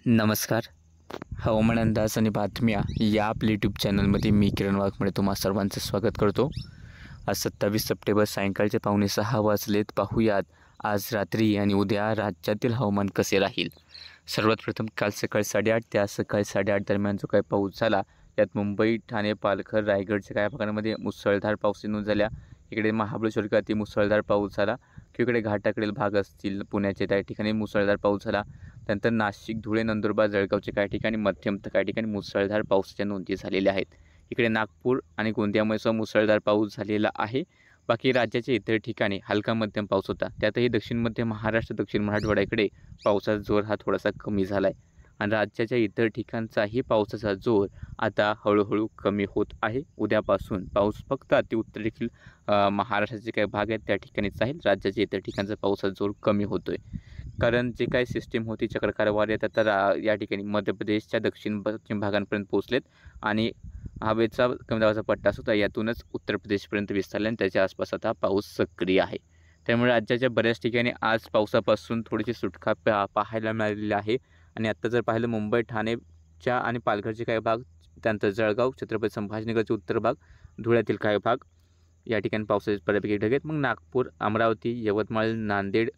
नमस्कार. हवामान अंदाज आणि बातम्या या आपल्या यूट्यूब चॅनलमध्ये मी किरण वाघमोडे तुम्हा सर्वांचं स्वागत करतो. आज 27 सप्टेंबर सायंकाळचे 5:45 वाजलेत. पाहूयात आज रात्री आणि उद्या राज्यातील हवामान कसे राहील. सर्वात प्रथम काल सकाळी 8:30 ते आज सकाळी 8:30 दरम्यान जो काही पाऊस झाला यात मुंबई, ठाणे, पालघर, रायगडच्या काही भागांमध्ये मुसळधार पाऊस नोंद झाल्या. इकडे महाबळेश्वर अति मुसळधार पाऊस झाला. इकडे घाटाकडील भाग असतील पुण्याचे त्या ठिकाणी मुसळधार पाऊस झाला. त्यानंतर नाशिक, धुळे, नंदुरबार, जळगावच्या काही ठिकाणी मध्यम तर काही ठिकाणी मुसळधार पावसाच्या नोंदी झालेल्या आहेत. इकडे नागपूर आणि गोंदियामध्ये मुसळधार पाऊस झालेला आहे. बाकी राज्याच्या इतर ठिकाणी हलका मध्यम पाऊस होता. त्यातही दक्षिण मध्य महाराष्ट्र, दक्षिण मराठवाड्याकडे पावसाचा जोर हा थोडासा कमी झाला आहे आणि राज्याच्या इतर ठिकाणचाही पावसाचा जोर आता हळूहळू कमी होत आहे. उद्यापासून पाऊस फक्त अतिउत्तर देखील महाराष्ट्राचे काही भाग आहेत त्या ठिकाणीच राहील. राज्याच्या इतर ठिकाणचा पावसाचा जोर कमी होतोय कारण जे काही सिस्टीम होती चक्रकार वारे आता या ठिकाणी मध्य प्रदेशच्या दक्षिण पश्चिम भागांपर्यंत पोहोचलेत आणि हवेचा कमी दाबाचा पट्टा सुद्धा यातूनच उत्तर प्रदेशपर्यंत विस्तारला आणि त्याच्या आसपास आता पाऊस सक्रिय आहे. त्यामुळे राज्याच्या बऱ्याच ठिकाणी आज पावसापासून थोडीशी सुटका पाहायला मिळालेली आहे. आणि आत्ता जर पाहिलं मुंबई, ठाणेच्या आणि पालघरचे काही भाग, त्यानंतर जळगाव, छत्रपती संभाजीनगरचे उत्तर भाग, धुळ्यातील काही भाग या ठिकाणी पावसाचे बऱ्यापैकी ढग आहेत. मग नागपूर, अमरावती, यवतमाळ, नांदेड,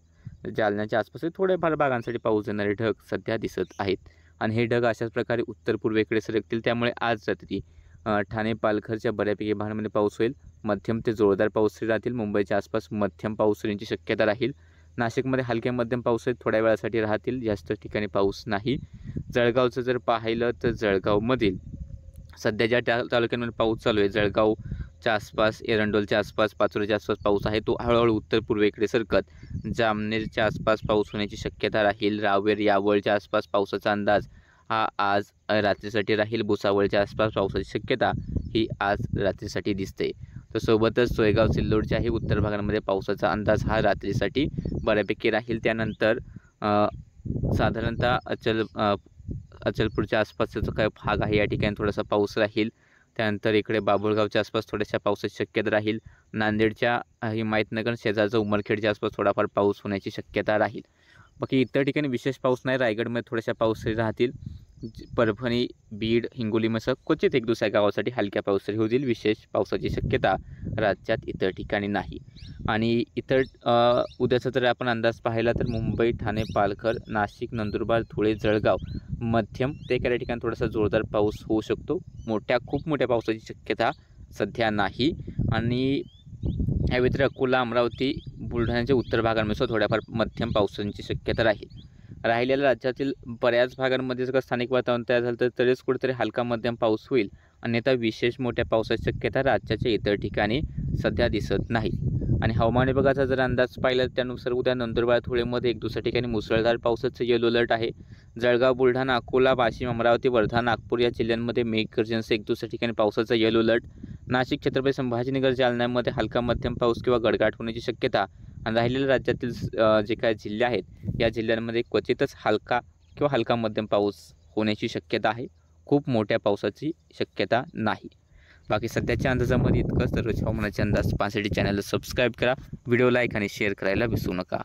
जालन्याच्या आसपास थोड्याफार भागांसाठी पाऊस येणारे ढग सध्या दिसत आहेत आणि हे ढग अशाच प्रकारे उत्तर पूर्वेकडे सरकतील. त्यामुळे आज रात्री ठाणे, पालघरच्या बऱ्यापैकी भागांमध्ये पाऊस होईल. मध्यम ते जोरदार पाऊस राहतील. मुंबईच्या आसपास मध्यम पाऊस होण्याची शक्यता राहील. नाशिकमध्ये हलके मध्यम पाऊस थोड्या वेळासाठी राहतील, जास्त ठिकाणी पाऊस नाही. जळगावचं जर पाहिलं तर जळगावमधील सध्या ज्या तालुक्यांमध्ये पाऊस चालू आहे, जळगावच्या आसपास, एरंडोलच्या आसपास, पाचोऱ्याच्या आसपास पाऊस आहे तो हळूहळू उत्तर पूर्वेकडे सरकत जामनेरच्या आसपास पाऊस होण्याची शक्यता राहील. रावेर, यावळच्या आसपास पावसाचा अंदाज हा आज रात्रीसाठी राहील. भुसावळच्या आसपास पावसाची शक्यता ही आज रात्रीसाठी दिसते. तर सोबतच सोयगाव, सिल्लोडच्याही उत्तर भागांमध्ये पावसाचा अंदाज हा रात्रीसाठी बऱ्यापैकी राहील. त्यानंतर साधारणतः अचलपूरच्या आसपासचा जो काही भाग आहे या ठिकाणी थोडासा पाऊस राहील. त्यानंतर इकडे बाभुळगावच्या आसपास थोड्याशा पावसाची शक्यता राहील. नांदेडच्या हिमायतनगर शेजारचा उमरखेडच्या आसपास थोडाफार पाऊस होण्याची शक्यता राहील. बाकी इतर ठिकाणी विशेष पाऊस नाही. रायगडमध्ये थोड्याशा पाऊस राहतील. परभणी, बीड, हिंगोलीमध्ये क्वचित एक दुसऱ्या गावासाठी हलक्या पाऊस होईल. विशेष पावसाची शक्यता राज्यात इतर ठिकाणी नाही. आणि इतर उद्याचा जर आपण अंदाज पाहिला तर मुंबई, ठाणे, पालघर, नाशिक, नंदुरबार, धुळे, जळगाव मध्यम ते काही ठिकाणी थोडासा जोरदार पाऊस होऊ शकतो. खूप मोठ्या पावसाची शक्यता सध्या नाही. आणि या व्यतिरिक्त अकोला, अमरावती, बुलढाण्याच्या उत्तर भागांमध्ये थोड्याफार मध्यम पावसाची शक्यता राहील. राहिलेल्या राज्यातील बऱ्याच भागांमध्ये जर स्थानिक वातावरण तयार झालं तर तरीच कुठेतरी हलका मध्यम पाऊस होईल. अन्यथा विशेष मोठ्या पावसाची शक्यता राज्याच्या इतर ठिकाणी सध्या दिसत नाही. आणि हवामान विभागाचा जर अंदाज पाहिला त्यानुसार उद्या नंदुरबार, धुळेमध्ये एक दुसऱ्या ठिकाणी मुसळधार पावसाचं येलो अलर्ट आहे. जळगाव, बुलढाणा, अकोला, वाशिम, अमरावती, वर्धा, नागपूर या जिल्ह्यांमध्ये मेघगर्जनेसह एक दुसऱ्या ठिकाणी पावसाचा येलो अलर्ट. नाशिक, छत्रपती संभाजीनगर, जालन्यामध्ये हलका मध्यम पाऊस किंवा गडगाट होण्याची शक्यता. आणि राहिलेल्या राज्यातील जे काही जिल्हे आहेत या जिल्ह्यांमध्ये क्वचितच हलका किंवा हलका मध्यम पाऊस होण्याची शक्यता आहे. खूप मोठ्या पावसाची शक्यता नाही. बाकी सध्याच्या अंदाजामध्ये इतकंच. दररोज हवामानाचे अंदाज पाहण्यासाठी चॅनलला सबस्क्राईब करा, व्हिडिओ लाईक आणि शेअर करायला विसरू नका.